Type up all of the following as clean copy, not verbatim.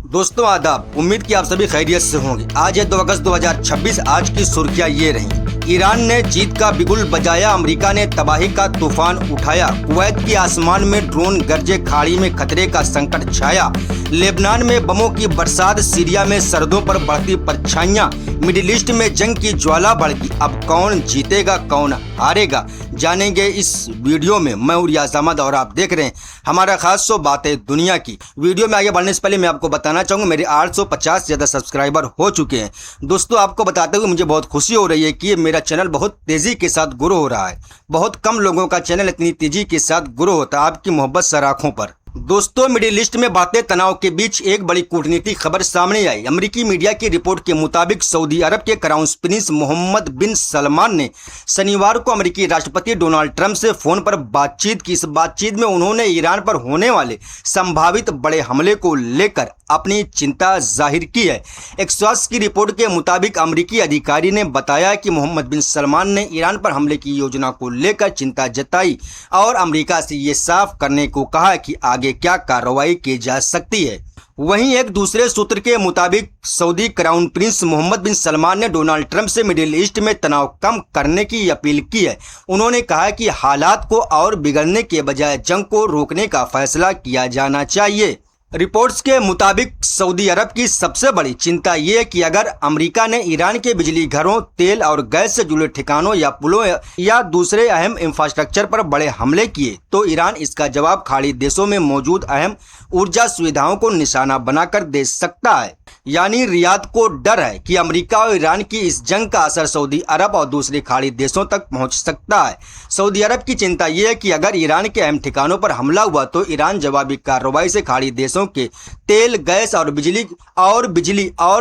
दोस्तों आदाब, उम्मीद कि आप सभी खैरियत से होंगे। आज है 2 अगस्त 2026। आज की सुर्खियां ये रहीं। ईरान ने जीत का बिगुल बजाया, अमेरिका ने तबाही का तूफान उठाया, कुवैत के आसमान में ड्रोन गरजे, खाड़ी में खतरे का संकट छाया, लेबनान में बमों की बरसात, सीरिया में सरहदों पर बढ़ती परछाइयां, मिडिल ईस्ट में जंग की ज्वाला भड़की। अब कौन जीतेगा कौन हारेगा, जानेंगे इस वीडियो में। मैं हूं रियाज अहमद और आप देख रहे हैं हमारा खास शो बातें दुनिया की। वीडियो में आगे बढ़ने से पहले मैं आपको बताना चाहूँगा मेरे 850 से ज़्यादा सब्सक्राइबर हो चुके हैं। दोस्तों आपको बताते हुए मुझे बहुत खुशी हो रही है कि मेरा चैनल बहुत तेज़ी के साथ ग्रो हो रहा है। बहुत कम लोगों का चैनल इतनी तेज़ी के साथ ग्रो होता है, आपकी मोहब्बत सराखों पर। दोस्तों मिडिल ईस्ट में बातें तनाव के बीच एक बड़ी कूटनीतिक खबर सामने आई। अमेरिकी मीडिया की रिपोर्ट के मुताबिक सऊदी अरब के क्राउन प्रिंस मोहम्मद बिन सलमान ने शनिवार को अमेरिकी राष्ट्रपति डोनाल्ड ट्रंप से फोन पर बातचीत की। इस बातचीत में उन्होंने ईरान पर होने वाले संभावित बड़े हमले को लेकर अपनी चिंता जाहिर की है। एक्सॉस की रिपोर्ट के मुताबिक अमेरिकी अधिकारी ने बताया कि मोहम्मद बिन सलमान ने ईरान पर हमले की योजना को लेकर चिंता जताई और अमेरिका से ये साफ करने को कहा कि आगे क्या कार्रवाई की जा सकती है। वहीं एक दूसरे सूत्र के मुताबिक सऊदी क्राउन प्रिंस मोहम्मद बिन सलमान ने डोनाल्ड ट्रंप से मिडिल ईस्ट में तनाव कम करने की अपील की है। उन्होंने कहा कि हालात को और बिगड़ने के बजाय जंग को रोकने का फैसला किया जाना चाहिए। रिपोर्ट्स के मुताबिक सऊदी अरब की सबसे बड़ी चिंता ये है कि अगर अमेरिका ने ईरान के बिजली घरों, तेल और गैस से जुड़े ठिकानों या पुलों या दूसरे अहम इंफ्रास्ट्रक्चर पर बड़े हमले किए तो ईरान इसका जवाब खाड़ी देशों में मौजूद अहम ऊर्जा सुविधाओं को निशाना बनाकर दे सकता है। यानी रियाद को डर है कि अमेरिका और ईरान की इस जंग का असर सऊदी अरब और दूसरे खाड़ी देशों तक पहुंच सकता है। सऊदी अरब की चिंता यह है कि अगर ईरान के अहम ठिकानों पर हमला हुआ तो ईरान जवाबी कार्रवाई से खाड़ी देशों के तेल, गैस और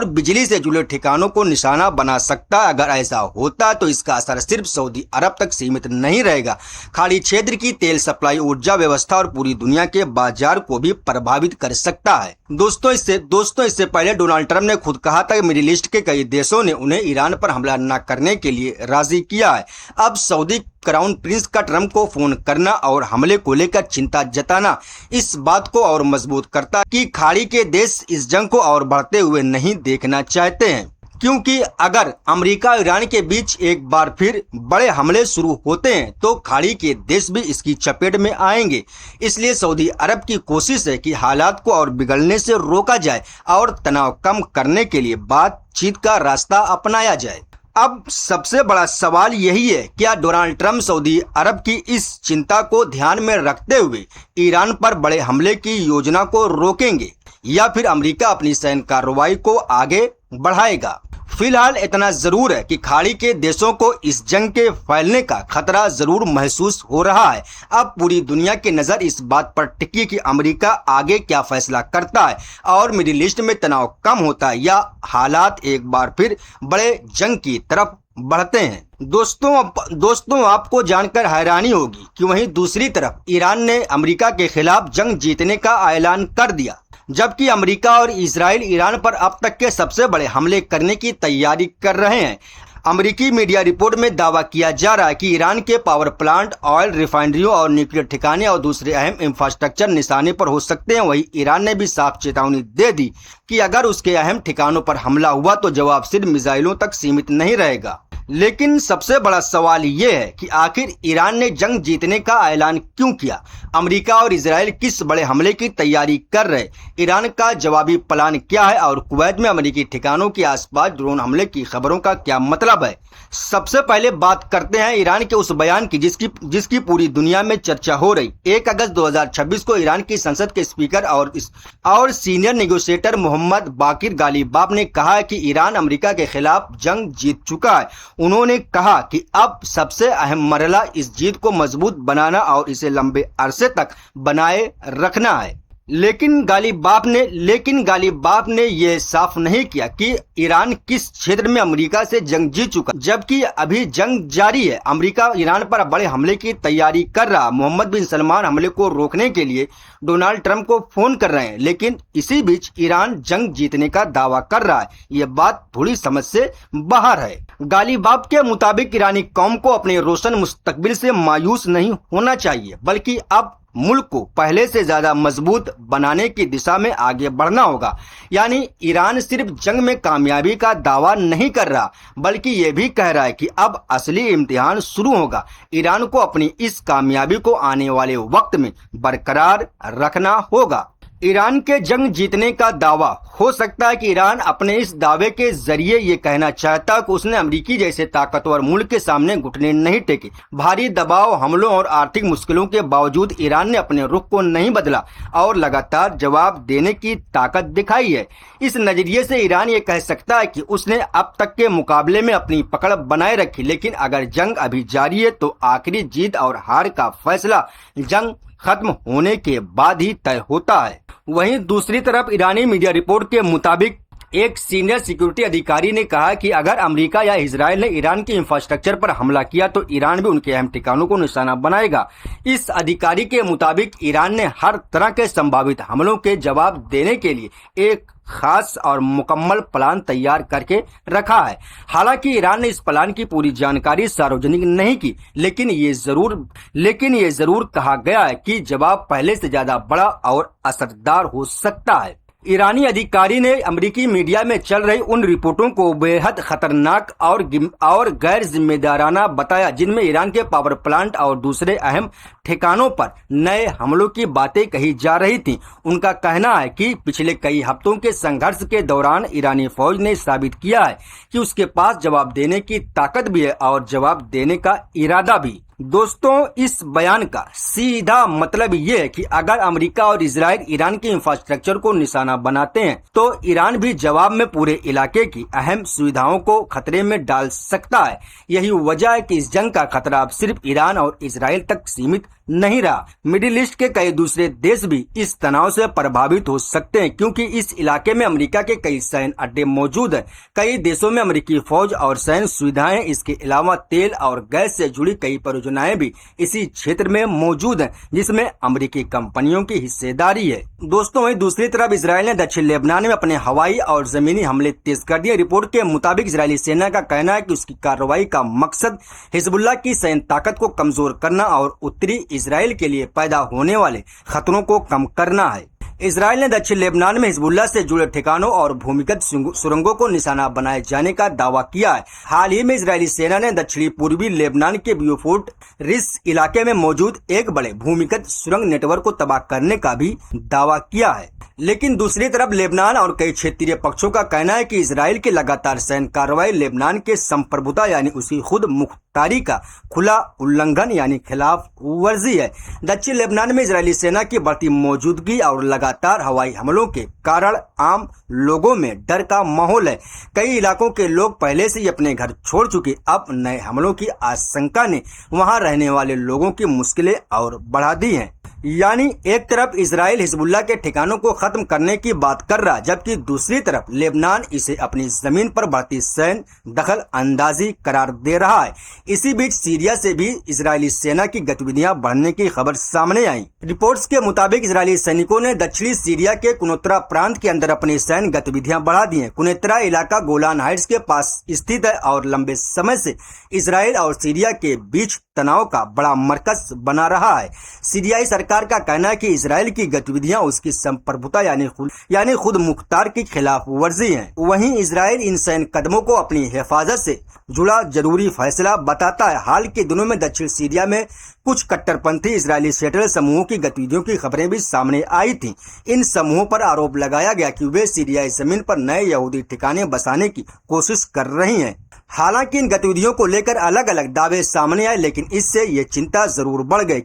बिजली से जुड़े ठिकानों को निशाना बना सकता है। अगर ऐसा होता है तो इसका असर सिर्फ सऊदी अरब तक सीमित नहीं रहेगा, खाड़ी क्षेत्र की तेल सप्लाई, ऊर्जा व्यवस्था और पूरी दुनिया के बाजार को भी प्रभावित कर सकता है। दोस्तों इससे पहले डोनाल्ड ट्रंप ने खुद कहा था कि मिडिल ईस्ट के कई देशों ने उन्हें ईरान पर हमला न करने के लिए राजी किया है। अब सऊदी क्राउन प्रिंस का ट्रंप को फोन करना और हमले को लेकर चिंता जताना इस बात को और मजबूत करता है कि खाड़ी के देश इस जंग को और बढ़ते हुए नहीं देखना चाहते हैं, क्योंकि अगर अमेरिका और ईरान के बीच एक बार फिर बड़े हमले शुरू होते हैं तो खाड़ी के देश भी इसकी चपेट में आएंगे। इसलिए सऊदी अरब की कोशिश है कि हालात को और बिगड़ने से रोका जाए और तनाव कम करने के लिए बातचीत का रास्ता अपनाया जाए। अब सबसे बड़ा सवाल यही है, क्या डोनाल्ड ट्रंप सऊदी अरब की इस चिंता को ध्यान में रखते हुए ईरान पर बड़े हमले की योजना को रोकेंगे या फिर अमेरिका अपनी सैन्य कार्रवाई को आगे बढ़ाएगा। फिलहाल इतना जरूर है कि खाड़ी के देशों को इस जंग के फैलने का खतरा जरूर महसूस हो रहा है। अब पूरी दुनिया की नजर इस बात पर टिकी कि अमेरिका आगे क्या फैसला करता है और मिडिल ईस्ट में तनाव कम होता है या हालात एक बार फिर बड़े जंग की तरफ बढ़ते हैं। दोस्तों आपको जानकर हैरानी होगी कि वहीं दूसरी तरफ ईरान ने अमेरिका के खिलाफ जंग जीतने का ऐलान कर दिया, जबकि अमेरिका और इजराइल ईरान पर अब तक के सबसे बड़े हमले करने की तैयारी कर रहे हैं। अमेरिकी मीडिया रिपोर्ट में दावा किया जा रहा है कि ईरान के पावर प्लांट, ऑयल रिफाइनरियों और न्यूक्लियर ठिकाने और दूसरे अहम इंफ्रास्ट्रक्चर निशाने पर हो सकते हैं। वहीं ईरान ने भी साफ चेतावनी दे दी कि अगर उसके अहम ठिकानों पर हमला हुआ तो जवाब सिर्फ मिसाइलों तक सीमित नहीं रहेगा। लेकिन सबसे बड़ा सवाल ये है कि आखिर ईरान ने जंग जीतने का ऐलान क्यों किया? अमेरिका और इजराइल किस बड़े हमले की तैयारी कर रहे? ईरान का जवाबी प्लान क्या है और कुवैत में अमेरिकी ठिकानों के आसपास ड्रोन हमले की खबरों का क्या मतलब है? सबसे पहले बात करते हैं ईरान के उस बयान की जिसकी पूरी दुनिया में चर्चा हो रही। 1 अगस्त 2026 को ईरान की संसद के स्पीकर और सीनियर नेगोशिएटर मोहम्मद बाकिर गालिबाफ ने कहा है कि ईरान अमेरिका के खिलाफ जंग जीत चुका है। उन्होंने कहा कि अब सबसे अहम मरहला इस जीत को मजबूत बनाना और इसे लंबे अरसे तक बनाए रखना है। लेकिन गालिबाफ ने यह साफ नहीं किया कि ईरान किस क्षेत्र में अमेरिका से जंग जीत चुका, जबकि अभी जंग जारी है। अमेरिका ईरान पर बड़े हमले की तैयारी कर रहा। मोहम्मद बिन सलमान हमले को रोकने के लिए डोनाल्ड ट्रंप को फोन कर रहे हैं, लेकिन इसी बीच ईरान जंग जीतने का दावा कर रहा है। ये बात थोड़ी समझ से बाहर है। गालिबाफ के मुताबिक ईरानी कौम को अपने रोशन मुस्तकबिल से मायूस नहीं होना चाहिए, बल्कि अब मुल्क को पहले से ज्यादा मजबूत बनाने की दिशा में आगे बढ़ना होगा। यानी ईरान सिर्फ जंग में कामयाबी का दावा नहीं कर रहा, बल्कि ये भी कह रहा है कि अब असली इम्तिहान शुरू होगा। ईरान को अपनी इस कामयाबी को आने वाले वक्त में बरकरार रखना होगा। ईरान के जंग जीतने का दावा हो सकता है कि ईरान अपने इस दावे के जरिए ये कहना चाहता है कि उसने अमेरिकी जैसे ताकतवर मुल्क के सामने घुटने नहीं टेके। भारी दबाव, हमलों और आर्थिक मुश्किलों के बावजूद ईरान ने अपने रुख को नहीं बदला और लगातार जवाब देने की ताकत दिखाई है। इस नजरिए से ईरान ये कह सकता है कि उसने अब तक के मुकाबले में अपनी पकड़ बनाए रखी, लेकिन अगर जंग अभी जारी है तो आखिरी जीत और हार का फैसला जंग खत्म होने के बाद ही तय होता है। वहीं दूसरी तरफ ईरानी मीडिया रिपोर्ट के मुताबिक एक सीनियर सिक्योरिटी अधिकारी ने कहा कि अगर अमेरिका या इजराइल ने ईरान के इंफ्रास्ट्रक्चर पर हमला किया तो ईरान भी उनके अहम ठिकानों को निशाना बनाएगा। इस अधिकारी के मुताबिक ईरान ने हर तरह के संभावित हमलों के जवाब देने के लिए एक खास और मुकम्मल प्लान तैयार करके रखा है। हालांकि ईरान ने इस प्लान की पूरी जानकारी सार्वजनिक नहीं की, लेकिन ये जरूर कहा गया है कि जवाब पहले से ज्यादा बड़ा और असरदार हो सकता है। ईरानी अधिकारी ने अमेरिकी मीडिया में चल रही उन रिपोर्टों को बेहद खतरनाक और गैर जिम्मेदाराना बताया, जिनमें ईरान के पावर प्लांट और दूसरे अहम ठिकानों पर नए हमलों की बातें कही जा रही थीं। उनका कहना है कि पिछले कई हफ्तों के संघर्ष के दौरान ईरानी फौज ने साबित किया है कि उसके पास जवाब देने की ताकत भी है और जवाब देने का इरादा भी। दोस्तों, इस बयान का सीधा मतलब ये है कि अगर अमेरिका और इजराइल ईरान के इंफ्रास्ट्रक्चर को निशाना बनाते हैं तो ईरान भी जवाब में पूरे इलाके की अहम सुविधाओं को खतरे में डाल सकता है। यही वजह है कि इस जंग का खतरा अब सिर्फ ईरान और इजराइल तक सीमित नहीं रहा। मिडिल ईस्ट के कई दूसरे देश भी इस तनाव से प्रभावित हो सकते हैं, क्योंकि इस इलाके में अमेरिका के कई सैन्य अड्डे मौजूद हैं। कई देशों में अमेरिकी फौज और सैन्य सुविधाएं, इसके अलावा तेल और गैस से जुड़ी कई परियोजनाएं भी इसी क्षेत्र में मौजूद हैं, जिसमें अमेरिकी कंपनियों की हिस्सेदारी है। दोस्तों, वहीं दूसरी तरफ इजराइल ने दक्षिण लेबनान में अपने हवाई और जमीनी हमले तेज कर दिए। रिपोर्ट के मुताबिक इजरायली सेना का कहना है कि उसकी कार्रवाई का मकसद हिजबुल्लाह की सैन्य ताकत को कमजोर करना और उत्तरी इजराइल के लिए पैदा होने वाले खतरों को कम करना है। इजराइल ने दक्षिण लेबनान में हिजबुल्लाह से जुड़े ठिकानों और भूमिगत सुरंगों को निशाना बनाए जाने का दावा किया है। हाल ही में इजरायली सेना ने दक्षिणी पूर्वी लेबनान के ब्यूफोर्ट रिस इलाके में मौजूद एक बड़े भूमिगत सुरंग नेटवर्क को तबाह करने का भी दावा किया है। लेकिन दूसरी तरफ लेबनान और कई क्षेत्रीय पक्षों का कहना है कि इजराइल की लगातार सैन्य कार्रवाई लेबनान के संप्रभुता यानी उसकी खुद मुख्तारी का खुला उल्लंघन यानी खिलाफ वर्जी है। दक्षिण लेबनान में इजरायली सेना की बढ़ती मौजूदगी और लगातार हवाई हमलों के कारण आम लोगों में डर का माहौल है। कई इलाकों के लोग पहले से ही अपने घर छोड़ चुके, अब नए हमलों की आशंका ने वहां रहने वाले लोगों की मुश्किलें और बढ़ा दी हैं। यानी एक तरफ इजराइल हिजबुल्लाह के ठिकानों को खत्म करने की बात कर रहा, जबकि दूसरी तरफ लेबनान इसे अपनी जमीन पर बढ़ती सैन्य दखल अंदाजी करार दे रहा है। इसी बीच सीरिया से भी इजरायली सेना की गतिविधियां बढ़ने की खबर सामने आई। रिपोर्ट्स के मुताबिक इजरायली सैनिकों ने दक्षिणी सीरिया के कुनेत्रा प्रांत के अंदर अपनी सैन्य गतिविधियां बढ़ा दी हैं। कुनेत्रा इलाका गोलान हाइट्स के पास स्थित है और लंबे समय से इजराइल और सीरिया के बीच तनाव का बड़ा मरकज बना रहा है। सीरियाई सरकार का कहना है कि इजराइल की गतिविधियां उसकी संप्रभुता यानी खुद मुख्तार की खिलाफ वर्जी है। वहीं इजराइल इन सैन्य कदमों को अपनी हिफाजत से जुड़ा जरूरी फैसला बताता है। हाल के दिनों में दक्षिण सीरिया में कुछ कट्टरपंथी इजरायली सेटलर समूहों की गतिविधियों की खबरें भी सामने आई थी। इन समूहों पर आरोप लगाया गया कि वे सीरियाई जमीन पर नए यहूदी ठिकाने बसाने की कोशिश कर रही हैं। हालांकि इन गतिविधियों को लेकर अलग अलग दावे सामने आए, लेकिन इससे ये चिंता जरूर बढ़ गई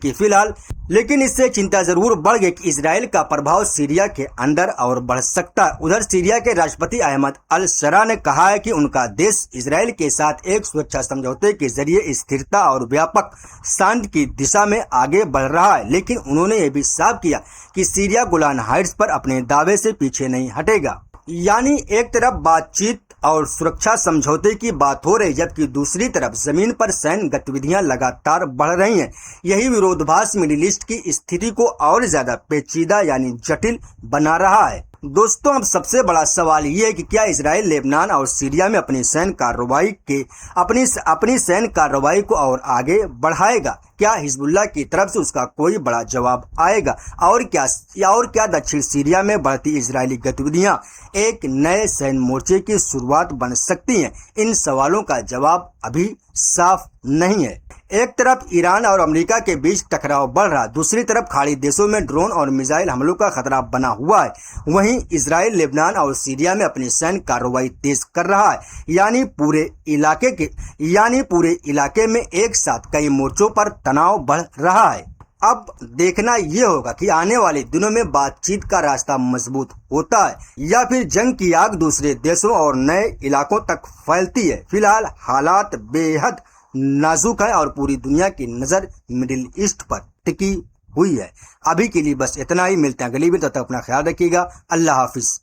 कि इजराइल का प्रभाव सीरिया के अंदर और बढ़ सकता है। उधर सीरिया के राष्ट्रपति अहमद अल शरा ने कहा है कि उनका देश इजराइल के साथ एक सुरक्षा समझौते के जरिए स्थिरता और व्यापक शांति की दिशा में आगे बढ़ रहा है, लेकिन उन्होंने ये भी साफ किया कि सीरिया गोलान हाइट्स पर अपने दावे से पीछे नहीं हटेगा। यानी एक तरफ बातचीत और सुरक्षा समझौते की बात हो रही, जबकि दूसरी तरफ जमीन पर सैन्य गतिविधियां लगातार बढ़ रही हैं। यही विरोधाभास मिडिल ईस्ट की स्थिति को और ज्यादा पेचीदा यानी जटिल बना रहा है। दोस्तों, अब सबसे बड़ा सवाल ये है कि क्या इजराइल लेबनान और सीरिया में अपनी सैन्य कार्रवाई को और आगे बढ़ाएगा? क्या हिजबुल्लाह की तरफ से उसका कोई बड़ा जवाब आएगा? और क्या दक्षिण सीरिया में बढ़ती इजरायली गतिविधियां एक नए सैन्य मोर्चे की शुरुआत बन सकती हैं? इन सवालों का जवाब अभी साफ नहीं है। एक तरफ ईरान और अमेरिका के बीच टकराव बढ़ रहा, दूसरी तरफ खाड़ी देशों में ड्रोन और मिसाइल हमलों का खतरा बना हुआ है। वहीं इजराइल लेबनान और सीरिया में अपनी सैन्य कार्रवाई तेज कर रहा है, यानी पूरे इलाके में एक साथ कई मोर्चों पर तनाव बढ़ रहा है। अब देखना ये होगा कि आने वाले दिनों में बातचीत का रास्ता मजबूत होता है या फिर जंग की आग दूसरे देशों और नए इलाकों तक फैलती है। फिलहाल हालात बेहद नाजुक है और पूरी दुनिया की नजर मिडिल ईस्ट पर टिकी हुई है। अभी के लिए बस इतना ही। मिलते हैं अगली वीडियो, तब तक अपना ख्याल रखिएगा। अल्लाह हाफिज।